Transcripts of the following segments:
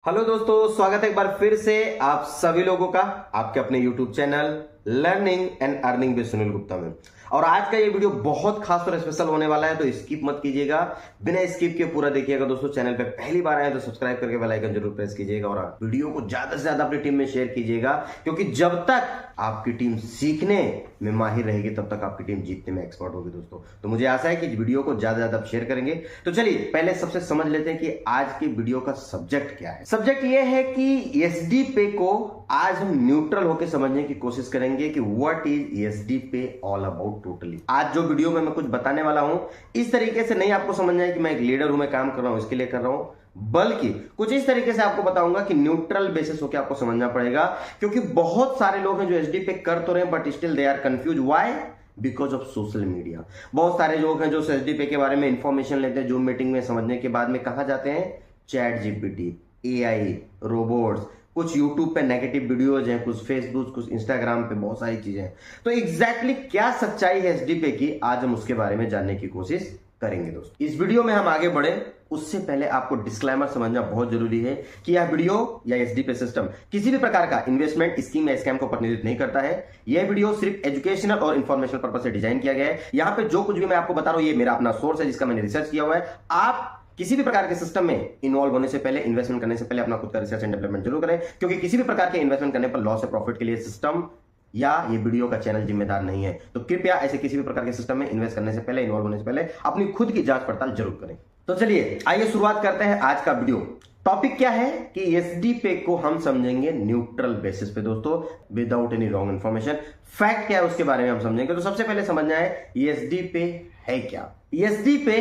Hello दोस्तों, स्वागत है एक बार फिर से आप सभी लोगों का आपके अपने YouTube channel learning and earning with Sunil Gupta में। और आज का ये वीडियो बहुत खास और स्पेशल होने वाला है, तो स्किप मत कीजिएगा, बिना स्किप के पूरा देखिएगा। दोस्तों चैनल पे पहली बार आए तो सब्सक्राइब करके बेल आइकन जरूर प्रेस कीजिएगा और वीडियो को ज्यादा से ज्यादा अपनी टीम में शेयर कीजिएगा, क्योंकि जब तक आपकी टीम सीखने में माहिर रहेगी तब तक आपकी टीम जीतने में एक्सपर्ट होगी। दोस्तों तो मुझे आशा है कि इस वीडियो को ज्यादा से ज्यादा शेयर करेंगे। तो चलिए पहले सबसे समझ लेते हैं कि आज की वीडियो का सब्जेक्ट क्या है। सब्जेक्ट ये है कि एसडी पे को आज हम न्यूट्रल होकर समझने की कोशिश करेंगे कि व्हाट इज एसडी पे ऑल अबाउट टोटली। आज जो वीडियो में मैं कुछ बताने वाला हूं, इस तरीके से नहीं आपको समझना है कि मैं एक लीडर हूं, मैं काम कर रहा हूं इसके लिए कर रहा हूं, बल्कि कुछ इस तरीके से आपको बताऊंगा कि न्यूट्रल बेसिस होकर आपको समझना पड़ेगा। क्योंकि बहुत सारे लोग हैं जो एसडी पे कर तो रहे हैं but still they are confuse. Why? Because of social media. बहुत सारे लोग हैं जो एसडी पे के बारे में इंफॉर्मेशन लेते हैं, जूम मीटिंग में समझने के बाद में कहां जाते हैं? चैट जीपीटी, एआई, रोबोट्स, कुछ यूट्यूब पे नेगेटिव वीडियोज हैं, कुछ फेसबुक, कुछ इंस्टाग्राम पे, बहुत सारी चीजें हैं। तो एग्जैक्टली क्या सच्चाई है एसडी पे की, आज हम उसके बारे में जानने की कोशिश करेंगे। दोस्तों इस वीडियो में हम आगे बढ़े उससे पहले आपको डिस्क्लेमर समझना बहुत जरूरी है कि यह वीडियो या एसडी पे सिस्टम किसी भी प्रकार का इन्वेस्टमेंट स्कीम या स्कैम को प्रतिनिधित्व नहीं करता है। यह वीडियो सिर्फ एजुकेशनल और इन्फॉर्मेशनल पर्पस से डिजाइन किया गया है। यहां पे जो कुछ भी मैं आपको बता रहा हूं ये मेरा अपना सोर्स है जिसका मैंने रिसर्च किया हुआ है। आप किसी भी प्रकार के सिस्टम में इन्वॉल्व होने से पहले, इन्वेस्टमेंट करने से पहले अपना खुद का रिसर्च एंड डेवलपमेंट जरूर करें, क्योंकि किसी भी प्रकार के इन्वेस्टमेंट करने पर लॉस या प्रॉफिट के लिए सिस्टम या ये वीडियो का चैनल जिम्मेदार नहीं है। तो कृपया ऐसे किसी भी प्रकार के सिस्टम में इन्वेस्ट करने से पहले, इन्वॉल्व होने से पहले अपनी खुद की जांच पड़ताल जरूर करें। तो चलिए आइए शुरुआत करते हैं आज का वीडियो। टॉपिक क्या है कि एसडी पे को हम समझेंगे न्यूट्रल बेसिस पे दोस्तों, without any wrong information. Fact क्या है उसके बारे में हम समझेंगे। तो सबसे पहले समझना है एसडी पे है क्या। एसडी पे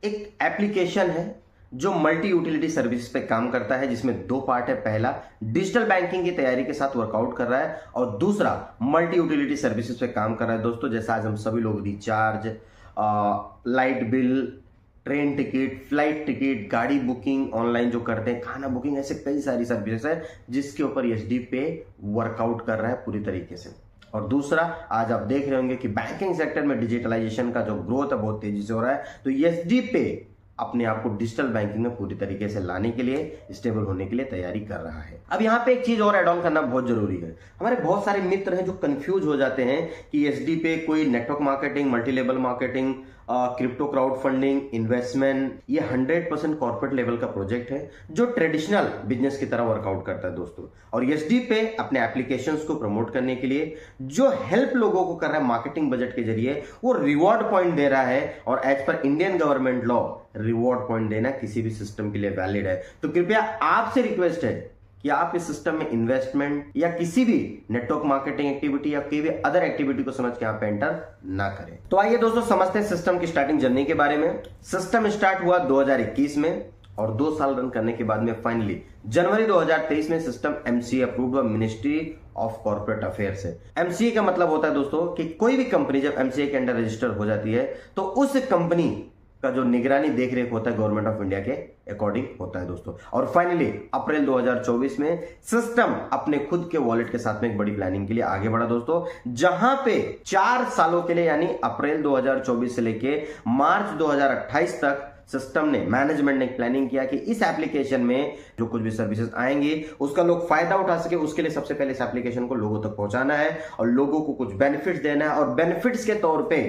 एक एप्लीकेशन है जो मल्टी यूटिलिटी सर्विस पे काम करता है, जिसमें दो पार्ट है। पहला डिजिटल बैंकिंग की तैयारी के साथ वर्कआउट कर रहा है और दूसरा मल्टी यूटिलिटी सर्विसेज पे काम कर रहा है। दोस्तों जैसा आज हम सभी लोग recharge, light bill, train ticket, flight ticket, गाड़ी बुकिंग ऑनलाइन जो करते हैं, खाना बुकिंग, ऐसे कई सारी सर्विसेज है जिसके ऊपर एसडी पे वर्कआउट कर रहा है पूरी तरीके से। और दूसरा आज आप देख रहे होंगे कि बैंकिंग सेक्टर में डिजिटलाइजेशन का जो ग्रोथ है बहुत तेजी से हो रहा है। तो एसडी पे अपने आप को डिजिटल बैंकिंग में पूरी तरीके से लाने के लिए, स्टेबल होने के लिए तैयारी कर रहा है। अब यहाँ पे एक चीज और ऐड ऑन करना बहुत जरूरी है। हमारे बहुत सारे मित्र हैं जो कंफ्यूज हो जाते हैं कि एसडी पे कोई network marketing, multi level marketing, crypto crowd funding, investment, ये 100% कॉर्पोरेट लेवल का प्रोजेक्ट है जो ट्रेडिशनल बिजनेस की तरह वर्कआउट करता है दोस्तों। और एसडी पे अपने एप्लीकेशंस को प्रमोट करने के लिए जो हेल्प लोगों को कर रहा है मार्केटिंग बजट के जरिए, वो रिवॉर्ड पॉइंट दे रहा है। और as per Indian government law reward point देना किसी भी सिस्टम के लिए वैलिड है। तो कृपया आपसे रिक्वेस्ट है कि आप इस सिस्टम में इन्वेस्टमेंट या किसी भी नेटवर्क मार्केटिंग एक्टिविटी या कोई भी अदर एक्टिविटी को समझ के आप एंटर ना करें। तो आइए दोस्तों समझते हैं सिस्टम की स्टार्टिंग जर्नी के बारे में। सिस्टम स्टार्ट हुआ 2021 में और 2 साल रन करने के बाद में फाइनली जनवरी 2023 में सिस्टम एमसीए अप्रूव्ड हुआ मिनिस्ट्री ऑफ कॉर्पोरेट अफेयर्स से। एमसीए का मतलब होता है दोस्तों कि कोई भी कंपनी जब एमसीए के अंडर रजिस्टर हो जाती है तो उस कंपनी का जो निगरानी देख रेख होता है गवर्नमेंट ऑफ इंडिया के अकॉर्डिंग होता है दोस्तों। और फाइनली अप्रैल 2024 में सिस्टम अपने खुद के वॉलेट के साथ में एक बड़ी प्लानिंग के लिए आगे बढ़ा दोस्तों, जहां पे 4 सालों के लिए यानी अप्रैल 2024 से लेके मार्च 2028 तक सिस्टम ने, मैनेजमेंट ने प्लानिंग किया कि इस एप्लीकेशन में जो कुछ भी सर्विसेज आएंगी उसका लोग फायदा उठा सके। उसके लिए सबसे पहले इस एप्लीकेशन को लोगों तक पहुंचाना है और लोगों को कुछ बेनिफिट्स देना है, और बेनिफिट्स के तौर पे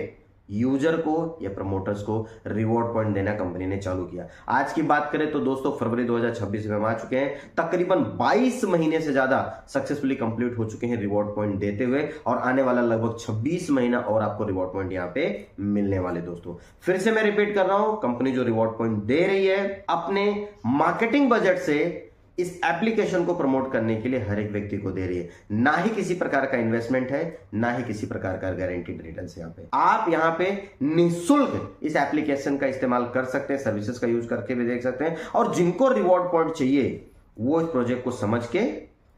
यूजर को या प्रमोटर्स को रिवॉर्ड पॉइंट देना कंपनी ने चालू किया। आज की बात करें तो दोस्तों फरवरी 2026 में हम आ चुके हैं, तकरीबन 22 महीने से ज्यादा सक्सेसफुली कंप्लीट हो चुके हैं रिवॉर्ड पॉइंट देते हुए, और आने वाला लगभग 26 महीना और आपको रिवॉर्ड पॉइंट यहां पे मिलने वाले दोस्तों। फिर से मैं रिपीट कर रहा हूं, कंपनी जो रिवॉर्ड पॉइंट दे रही है अपने मार्केटिंग बजट से इस एप्लीकेशन को प्रमोट करने के लिए हर एक व्यक्ति को दे रही है। ना ही किसी प्रकार का इन्वेस्टमेंट है, ना ही किसी प्रकार का गारंटीड रिटर्न्स। यहाँ पे आप यहाँ पे निःशुल्क इस एप्लीकेशन का इस्तेमाल कर सकते हैं, सर्विसेज का यूज करके भी देख सकते हैं, और जिनको रिवॉर्ड पॉइंट चाहिए वो इस प्रोजेक्ट को समझ के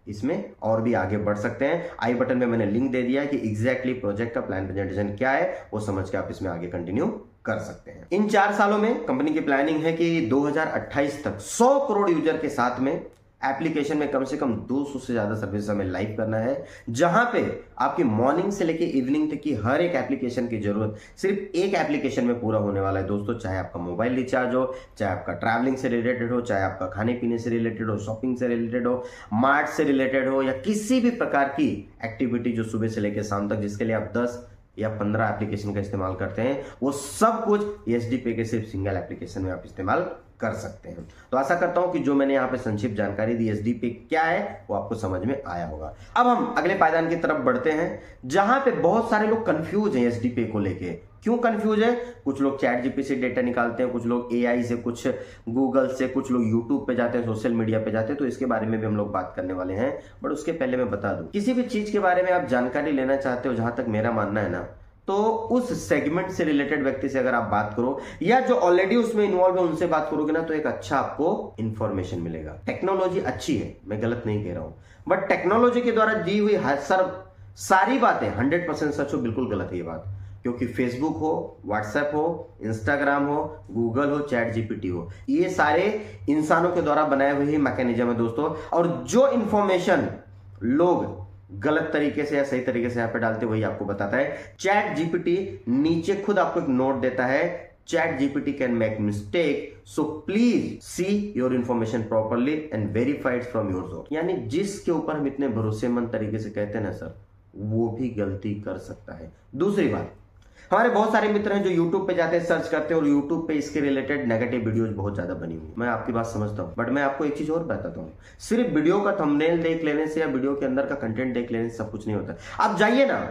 इसमें और भी आगे बढ़ सकते हैं। आई बटन में मैंने लिंक दे दिया है कि एग्जैक्टली प्रोजेक्ट का प्लान प्रेजेंटेशन क्या है, वो समझ के आप इसमें आगे कंटिन्यू कर सकते हैं। इन 4 सालों में कंपनी की प्लानिंग है कि 2028 तक 100 करोड़ यूजर के साथ में एप्लीकेशन में कम से कम 200 से ज्यादा सर्विस हमें लाइव करना है, जहां पे आपकी मॉर्निंग से लेके इवनिंग तक की हर एक एप्लीकेशन की जरूरत सिर्फ एक एप्लीकेशन में पूरा होने वाला है दोस्तों। चाहे आपका मोबाइल रिचार्ज हो, चाहे आपका ट्रैवलिंग से रिलेटेड हो, चाहे आपका खाने पीने से रिलेटेड हो, शॉपिंग से रिलेटेड हो, मार्ट से रिलेटेड हो, या किसी भी प्रकार की एक्टिविटी जो सुबह से लेकर शाम तक जिसके लिए आप 10 या 15 एप्लीकेशन का इस्तेमाल करते हैं, वो सब कुछ एसडी पे के सिर्फ सिंगल एप्लीकेशन में आप इस्तेमाल कर सकते हैं। तो आशा करता हूं कि जो मैंने यहां पे संक्षिप्त जानकारी दी एसडी पे क्या है वो आपको समझ में आया होगा। अब हम अगले पायदान की तरफ बढ़ते हैं, जहां पे बहुत सारे लोग कंफ्यूज हैं एसडी पे को लेके। क्यों कंफ्यूज है? कुछ लोग चैट जीपीटी से डेटा निकालते हैं, कुछ लोग एआई से, कुछ गूगल से, कुछ लोग यूट्यूब पे जाते हैं, सोशल मीडिया पे जाते हैं। तो इसके बारे में भी हम लोग बात करने वाले हैं। बट उसके पहले मैं बता दूं, किसी भी चीज के बारे में आप जानकारी लेना चाहते हो, जहां तक मेरा मानना है ना, तो उस सेगमेंट से रिलेटेड व्यक्ति से अगर आप बात करो या जो ऑलरेडी उसमें इन्वॉल्व है उनसे बात करोगे ना, तो एक अच्छा आपको इंफॉर्मेशन मिलेगा। टेक्नोलॉजी अच्छी है, मैं गलत नहीं कह रहा हूं, बट टेक्नोलॉजी के द्वारा दी हुई सारी बातें 100% सच हो, बिल्कुल गलत है ये बात। क्योंकि फेसबुक हो, व्हाट्सएप हो, इंस्टाग्राम हो, गूगल हो, चैट जीपीटी हो, ये सारे इंसानों के द्वारा बनाए हुए ही मैकेनिज्म है दोस्तों। और जो इंफॉर्मेशन लोग गलत तरीके से या सही तरीके से यहां पे डालते वही आपको बताता है। चैट जीपीटी नीचे खुद आपको एक नोट देता है, chat GPT can make mistake, so please see your information properly and verified from your source. यानी जिसके ऊपर हम इतने भरोसेमंद तरीके से कहते हैं ना सर, वो भी गलती कर सकता है। दूसरी बात, हमारे बहुत सारे मित्र हैं जो YouTube पे जाते हैं, सर्च करते हैं, और YouTube पे इसके रिलेटेड नेगेटिव वीडियोस बहुत ज्यादा बनी हुई। मैं आपकी बात समझता हूं, बट मैं आपको एक चीज और बताता हूं, सिर्फ वीडियो का थंबनेल देख लेने से या वीडियो के अंदर का कंटेंट देख लेने से सब कुछ नहीं होता। आप जाइए ना,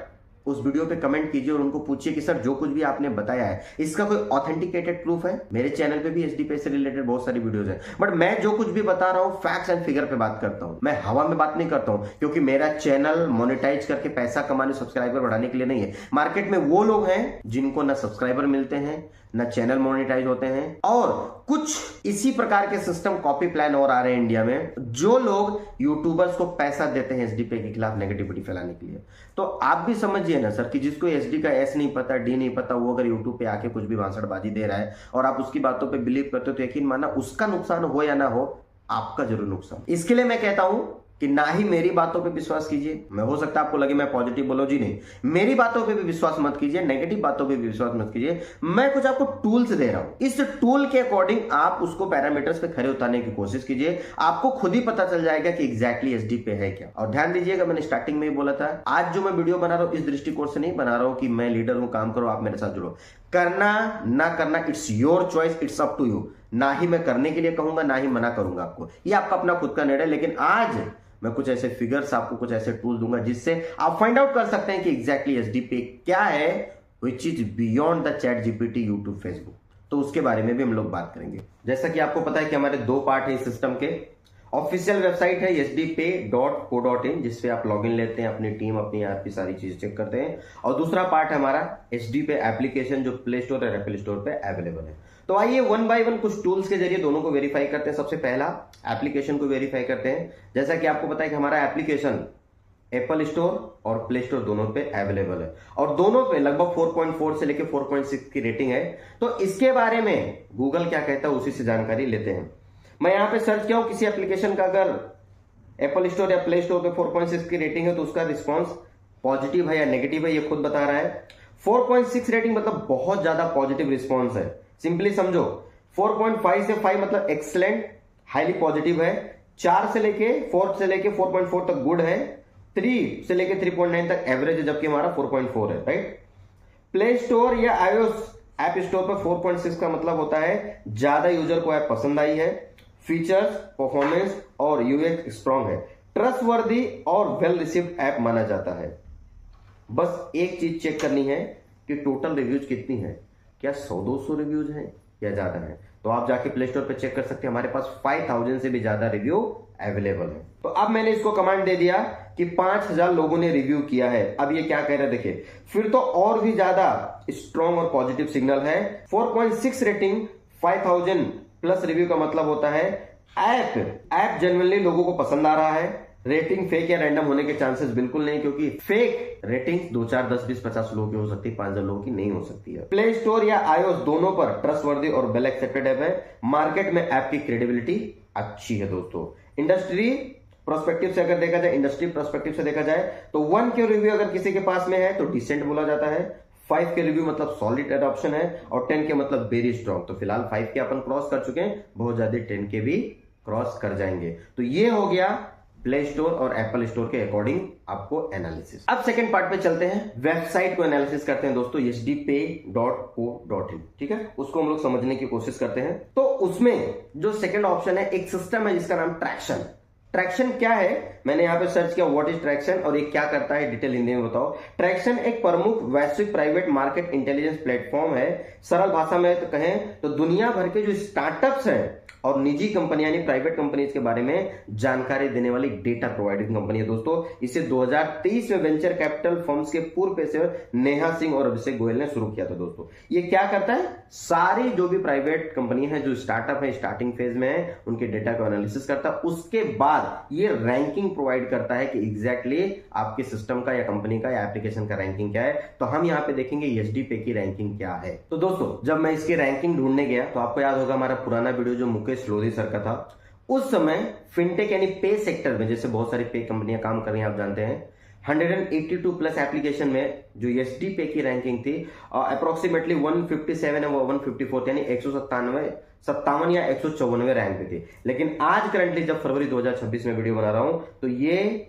उस वीडियो पे कमेंट कीजिए और उनको पूछिए कि सर जो कुछ भी आपने बताया है इसका कोई ऑथेंटिकेटेड प्रूफ है। मेरे चैनल पे भी एसडी पे से रिलेटेड बहुत सारी वीडियोस हैं, बट मैं जो कुछ भी बता रहा हूं फैक्ट्स एंड फिगर पे बात करता हूं, मैं हवा में बात नहीं करता हूं। क्योंकि मेरा चैनल मोनेटाइज करके पैसा कमाने, सब्सक्राइबर बढ़ाने के लिए नहीं है। मार्केट में वो लोग हैं जिनको ना सब्सक्राइबर मिलते हैं, ना चैनल मोनेटाइज होते हैं, और कुछ इसी प्रकार के सिस्टम कॉपी प्लान और आ रहे हैं इंडिया में, जो लोग यूट्यूबर्स को पैसा देते हैं एसडी पे के खिलाफ नेगेटिविटी फैलाने के लिए। तो आप भी समझिए ना सर कि जिसको एसडी का एस नहीं पता, डी नहीं पता, वो अगर यूट्यूब पे आके कुछ भी भाषणबाजी दे रहा है और आप उसकी बातों पे बिलीव करते हो, तो यकीन मानना उसका नुकसान हो या ना हो, आपका जरूर नुकसान। इसके लिए मैं कहता हूं कि ना ही मेरी बातों पे विश्वास कीजिए। मैं हो सकता है आपको लगे मैं पॉजिटिव बोलो, जी नहीं, मेरी बातों पे भी विश्वास मत कीजिए, नेगेटिव बातों पे भी विश्वास मत कीजिए। मैं कुछ आपको टूल्स दे रहा हूं, इस टूल के अकॉर्डिंग आप उसको पैरामीटर्स पे खरे उतारने की कोशिश कीजिए। आपको खुद ही पता चल जाएगा कि एग्जैक्टली एसडी पे है क्या। और ध्यान दीजिएगा, मैंने स्टार्टिंग में ही बोला था, आज जो मैं वीडियो बना रहा हूं इस दृष्टिकोण से नहीं बना रहा हूं कि मैं लीडर हूं, काम करो, आप मेरे साथ जुड़ो। करना ना करना it's your choice, it's up to you. ना ही मैं करने के लिए कहूंगा, ना ही मना करूंगा आपको, ये आपका अपना खुद का निर्णय। लेकिन आज मैं कुछ ऐसे फिगर्स, आपको कुछ ऐसे टूल दूंगा जिससे आप फाइंड आउट कर सकते हैं कि एग्जैक्टली एसडी पे क्या है, which is beyond the chat GPT, YouTube, Facebook. तो उसके बारे में भी हम लोग बात करेंगे। जैसा कि आपको पता है कि हमारे 2 पार्ट है इस सिस्टम के। ऑफिशियल वेबसाइट है sdpay.co.in, जिसपे आप लॉगिन लेते हैं, अपनी टीम, अपनी ऐप की सारी चीजें चेक करते हैं। और दूसरा पार्ट है हमारा एसडी पे एप्लीकेशन, जो प्ले स्टोर और एप्पल स्टोर पे अवेलेबल है। तो आइए वन बाय वन कुछ टूल्स के जरिए दोनों को वेरीफाई करते हैं। सबसे पहला एप्लीकेशन को वेरीफाई करते हैं। जैसा कि आपको पता है कि हमारा एप्लीकेशन एप्पल स्टोर और प्ले स्टोर दोनों पे अवेलेबल है, और दोनों पे लगभग 4.4 से लेकर 4.6 की रेटिंग है। तो इसके बारे में गूगल क्या कहता है उसी से जानकारी लेते हैं। मैं यहां पे सर्च किया हूं किसी एप्लीकेशन का अगर एप्पल स्टोर या प्ले स्टोर पे 4.6 की रेटिंग है तो उसका रिस्पॉन्स पॉजिटिव है या नेगेटिव है ये खुद बता रहा है। 4.6 रेटिंग मतलब बहुत ज्यादा पॉजिटिव रिस्पॉन्स है। सिंपली समझो, 4.5 से 5 मतलब एक्सलेंट, हाईली पॉजिटिव है। 4 से लेके 4.4 तक गुड है। 3 से लेके 3.9 तक एवरेज है, जबकि हमारा 4.4 है, राइट। प्ले स्टोर या iOS ऐप स्टोर पर 4.6 का मतलब होता है ज्यादा यूजर को ऐप पसंद आई है, फीचर्स, परफॉर्मेंस और यूएक्स स्ट्रांग है, ट्रस्टवर्दी और वेल रिसीव्ड ऐप माना जाता है। बस एक चीज चेक करनी है कि टोटल रिव्यूज कितनी है, क्या 100-200 रिव्यूज हैं या ज्यादा है। तो आप जाके प्ले स्टोर पे चेक कर सकते हैं, हमारे पास 5000 से भी ज्यादा रिव्यू अवेलेबल है। तो अब मैंने इसको कमांड दे दिया कि 5000 लोगों ने रिव्यू किया है। अब ये क्या कह रहे हैं देखिए, फिर तो और भी ज्यादा स्ट्रॉन्ग और पॉजिटिव सिग्नल है। 4.6 रेटिंग, 5000 प्लस रिव्यू का मतलब होता है ऐप जेन्युइनली लोगों को पसंद आ रहा है। रेटिंग फेक या रैंडम होने के चांसेस बिल्कुल नहीं, क्योंकि फेक रेटिंग 2, 4, 10, 20, 50 लोगों की हो सकती है, 5000 लोगों की नहीं हो सकती है। प्ले स्टोर या iOS दोनों पर ट्रस्टवर्दी और वेल एक्सेप्टेड ऐप है। मार्केट में ऐप की क्रेडिबिलिटी अच्छी है दोस्तों। इंडस्ट्री प्रोस्पेक्टिव से अगर देखा जाए, इंडस्ट्री प्रोस्पेक्टिव से देखा जाए तो 1 के रिव्यू अगर किसी के पास में है तो डिसेंट बोला जाता है, 5 के रिव्यू मतलब सॉलिड एडॉप्शन है, और 10 के मतलब वेरी स्ट्रॉन्ग। तो फिलहाल 5 के अपन क्रॉस कर चुके हैं, बहुत ज्यादा 10 के भी क्रॉस कर जाएंगे। तो ये हो गया प्ले स्टोर और एप्पल स्टोर के अकॉर्डिंग आपको एनालिसिस। अब सेकंड पार्ट पे चलते हैं, वेबसाइट को एनालिसिस करते हैं दोस्तों, hdpay.co.in, ठीक है, उसको हम लोग समझने की कोशिश करते हैं। तो उसमें जो सेकंड ऑप्शन है, एक सिस्टम है जिसका नाम ट्रैक्शन। ट्रैक्शन क्या है, मैंने यहां पे सर्च किया व्हाट इज ट्रैक्शन और ये क्या करता है, डिटेल हिंदी में बताओ। ट्रैक्शन एक प्रमुख वैश्विक प्राइवेट मार्केट इंटेलिजेंस प्लेटफॉर्म है। सरल भाषा में तो कहें तो दुनिया भर के जो स्टार्टअप्स हैं और निजी कंपनियां यानी प्राइवेट कंपनीज के बारे में जानकारी देने वाली डेटा प्रोवाइडिंग कंपनी है दोस्तों। इसे 2023 में वेंचर कैपिटल फर्म्स के पूर्व पेशेवर नेहा सिंह और अभिषेक गोयल ने शुरू किया था दोस्तों। ये क्या करता है, सारी जो भी प्राइवेट कंपनी है, जो स्टार्टअप है, स्टार्टिंग फेज में है, उनके डेटा को एनालिसिस करता है। उसके बाद ये रैंकिंग प्रोवाइड करता है कि एग्जैक्टली आपके सिस्टम का या कंपनी का या एप्लीकेशन का रैंकिंग क्या है। तो हम यहाँ पे देखेंगे एचडीपे की रैंकिंग क्या है। तो दोस्तों जब मैं इसकी रैंकिंग ढूंढने गया तो आपको याद होगा हमारा पुराना वीडियो जो मुकेश लोधी सर का था, उस समय फिनटेक यानी पे सेक्टर में, जैसे बहुत सारी पे कंपनियां काम कर रही हैं आप जानते हैं, 182 प्लस एप्लीकेशन में जो एचडीपे की रैंकिंग थी अप्रोक्सीमेटली 157 है वो 154 यानी 197 या 154 रैंक पे थी। लेकिन आज करंटली जब फरवरी 2026 में वीडियो बना रहा हूं तो ये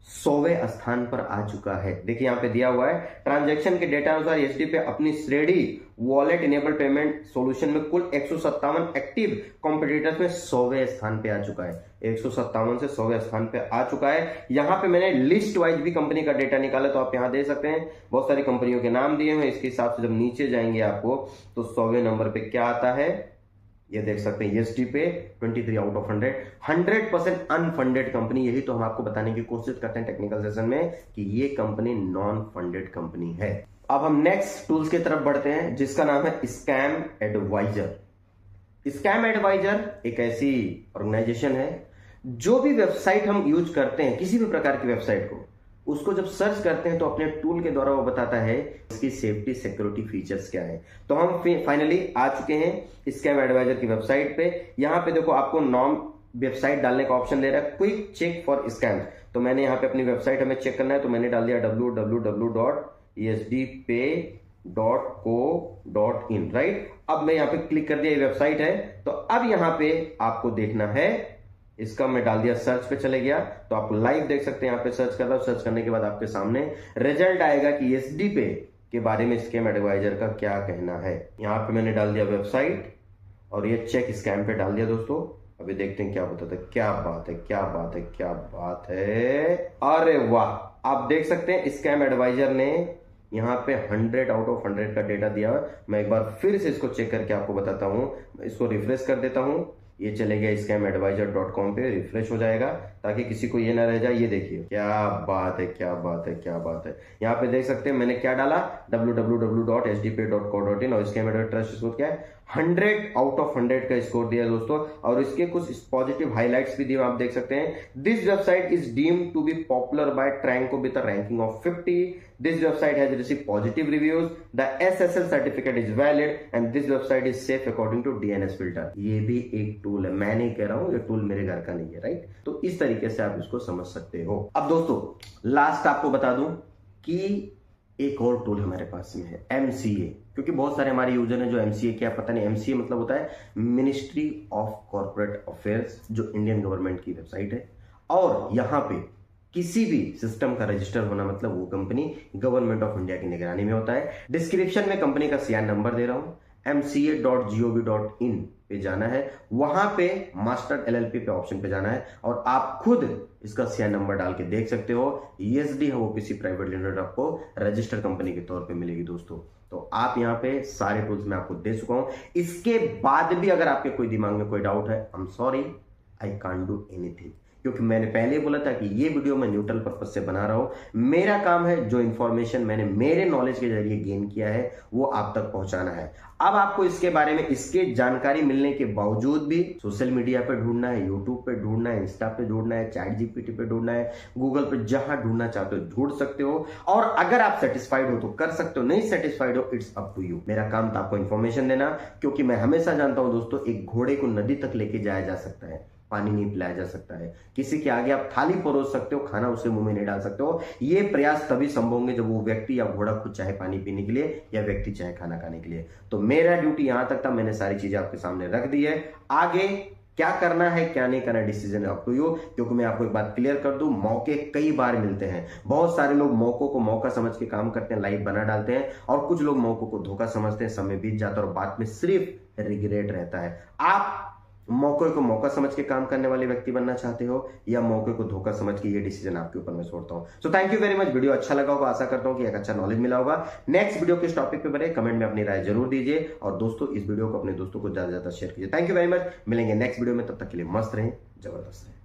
100वें स्थान पर आ चुका है। देखिए यहां पे दिया हुआ है, ट्रांजैक्शन के डेटा अनुसार एचडीपे अपनी श्रेणी वॉलेट इनेबल्ड पेमेंट सॉल्यूशन में कुल 157 एक्टिव कॉम्पिटिटर्स में 100वें स्थान पे आ चुका है। 157 से 100वें स्थान पे आ चुका है। यहां पे मैंने लिस्ट वाइज भी कंपनी का डेटा निकाला तो आप यहां देख सकते हैं, बहुत सारी कंपनियों के नाम दिए हैं। इसके हिसाब से जब नीचे जाएंगे आपको तो 100वें नंबर पे क्या आता है, ये देख सकते हैं एचडीपे 23 आउट ऑफ 100% अनफंडेड कंपनी। यही तो हम आपको बताने की कोशिश करते हैं टेक्निकल सेशन में कि ये कंपनी नॉन फंडेड कंपनी है। अब हम नेक्स्ट टूल्स की तरफ बढ़ते हैं जिसका नाम है स्कैम एडवाइजर। स्कैम एडवाइजर एक ऐसी ऑर्गेनाइजेशन है, जो भी वेबसाइट हम यूज करते हैं, किसी भी प्रकार की वेबसाइट को, उसको जब सर्च करते हैं तो अपने टूल के द्वारा वो बताता है इसकी सेफ्टी सिक्योरिटी फीचर्स क्या है। तो हम फाइनली आ चुके हैं स्कैम एडवाइजर की वेबसाइट पे। यहां पे देखो आपको नॉर्म वेबसाइट डालने का ऑप्शन दे रहा है, क्विक चेक फॉर स्कैम। तो मैंने यहाँ पे अपनी वेबसाइट हमें चेक करना है तो मैंने डाल दिया www.esdpay.co.in, राइट। अब मैं यहाँ पे क्लिक कर दिया, ये वेबसाइट है। तो अब यहाँ पे आपको देखना है, इसका मैं डाल दिया सर्च पे चले गया तो आप लाइव देख सकते हैं। यहाँ पे सर्च कर रहा हूं, सर्च करने के बाद आपके सामने रिजल्ट आएगा कि एचडीपे के बारे में स्कैम एडवाइजर का क्या कहना है। यहाँ पे मैंने डाल दिया वेबसाइट और ये चेक स्कैम पे डाल दिया दोस्तों। अभी देखते हैं क्या बताता है। क्या बात है, क्या बात है, क्या बात है, अरे वाह। आप देख सकते हैं स्कैम एडवाइजर ने यहाँ पे 100 आउट ऑफ 100 का डेटा दिया है। मैं एक बार फिर से इसको चेक करके आपको बताता हूँ। इसको रिफ्रेश कर देता हूँ, ये चलेगा scamadvisor.com पे, रिफ्रेश हो जाएगा ताकि किसी को ये ना रह जाए। ये देखिए क्या बात है, क्या बात है, क्या बात है। यहाँ पे देख सकते हैं मैंने क्या डाला, www.hdpay.co.in और स्कैम एडवाइजर ट्रस्ट स्कोर क्या है, 100 आउट ऑफ 100 का स्कोर दिया दोस्तों। और इसके कुछ पॉजिटिव हाईलाइट्स भी दिए आप देख सकते हैं। This website is deemed to be popular by Tranco with a ranking of 50। This website has received positive reviews. The SSL certificate is valid and this website is safe according to DNS filter. ये भी एक tool है, मैं नहीं कह रहा हूं ये टूल मेरे घर का नहीं है, राइट। तो इस तरीके से आप इसको समझ सकते हो। अब दोस्तों लास्ट आपको बता दूं कि एक और टूल हमारे पास में है MCA, क्योंकि बहुत सारे हमारे यूजर हैं जो MCA क्या पता नहीं। MCA मतलब होता है मिनिस्ट्री ऑफ कॉर्पोरेट अफेयर्स, जो इंडियन गवर्नमेंट की वेबसाइट है। और यहाँ पे किसी भी सिस्टम का रजिस्टर होना मतलब वो कंपनी गवर्नमेंट ऑफ इंडिया की निगरानी में होता है। डिस्क्रिप्शन में कंपनी का CN नंबर दे रहा हूं, mca.gov.in पे जाना है, वहां पे मास्टर्ड LLP पे ऑप्शन पे जाना है और आप खुद इसका CN नंबर डाल के देख सकते हो। ESD है वो किसी प्राइवेट लिमिटेड आपको रजिस्टर्ड कंपनी के तौर पे मिलेगी दोस्तों। तो आप यहाँ पे सारे टूल्स मैं आपको दे चुका हूं। इसके बाद भी अगर आपके कोई दिमाग में कोई डाउट है, I am sorry, I can't do anything, क्योंकि मैंने पहले बोला था कि ये वीडियो मैं न्यूट्रल पर्पस से बना रहा हूं। मेरा काम है जो इंफॉर्मेशन मैंने मेरे नॉलेज के जरिए गेन किया है वो आप तक पहुंचाना है। अब आपको इसके बारे में इसके जानकारी मिलने के बावजूद भी सोशल मीडिया पे ढूंढना है, यूट्यूब पे ढूंढना है, इंस्टा पे ढूंढना है, ChatGPT पे ढूंढना है, गूगल पे, जहां ढूंढना चाहते हो ढूंढ सकते हो। और अगर आप सेटिस्फाइड हो तो कर सकते हो, नहीं सेटिस्फाइड हो इट्स अप टू यू। मेरा काम था आपको इन्फॉर्मेशन देना, क्योंकि मैं हमेशा जानता हूं दोस्तों एक घोड़े को नदी तक लेके जाया जा सकता है पानी नहीं पिलाया जा सकता है। किसी के आगे आप थाली परोस सकते हो, खाना उसके मुंह में नहीं डाल सकते हो। ये प्रयास तभी संभव होंगे जब वो व्यक्ति या घोड़ा खुद चाहे पानी पीने के लिए या व्यक्ति चाहे खाना खाने के लिए। तो मेरा ड्यूटी यहां तक था, मैंने सारी चीजें आपके सामने रख दी है। आगे क्या करना है क्या नहीं करना डिसीजन अप टू यू। क्योंकि मैं आपको एक बात क्लियर कर दूं, मौके कई बार मिलते हैं। बहुत सारे लोग मौकों को मौका समझ के काम करते हैं, लाइफ बना डालते हैं, और कुछ लोग मौकों को धोखा समझते हैं, समय बीत जाता है और बाद में सिर्फ रिग्रेट रहता है। आप मौके को मौका समझ के काम करने वाले व्यक्ति बनना चाहते हो या मौके को धोखा समझ के, ये डिसीजन आपके ऊपर मैं छोड़ता हूं। So thank you very much. Video अच्छा लगा होगा, आशा करता हूं कि एक अच्छा नॉलेज मिला होगा। नेक्स्ट वीडियो किस टॉपिक पे बने कमेंट में अपनी राय जरूर दीजिए, और दोस्तों इस वीडियो को अपने दोस्तों को ज्यादा से ज्यादा शेयर कीजिए। Thank you very much. मिलेंगे नेक्स्ट वीडियो में, तब तक के लिए मस्त रहें, जबरदस्त रहें।